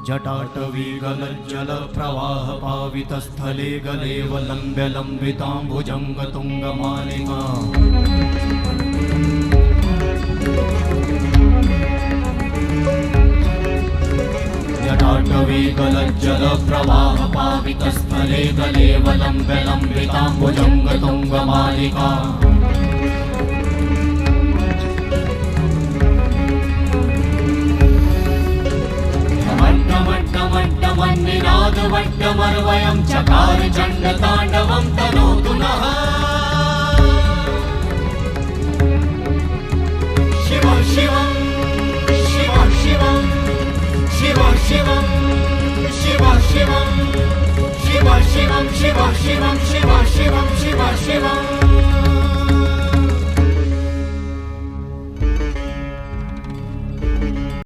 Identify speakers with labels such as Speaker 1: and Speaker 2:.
Speaker 1: जटाटवीगलज्जलप्रवाहपावितस्थले गलेवलम्ब्य लम्बिताम्बुजङ्गतुङ्गमालिका जटाटवीगलज्जलप्रवाहपावितस्थले गलेवलम्ब्य लम्बिताम्बुजङ्गतुङ्गमालिका वट्टमर्वयं चकार चण्डताण्डवं तनोतु नः शिव शिवं शिव शिवं शिव शिवं शिव शिवं शिव शिवं शिव शिवं शिव शिवं शिव शिवं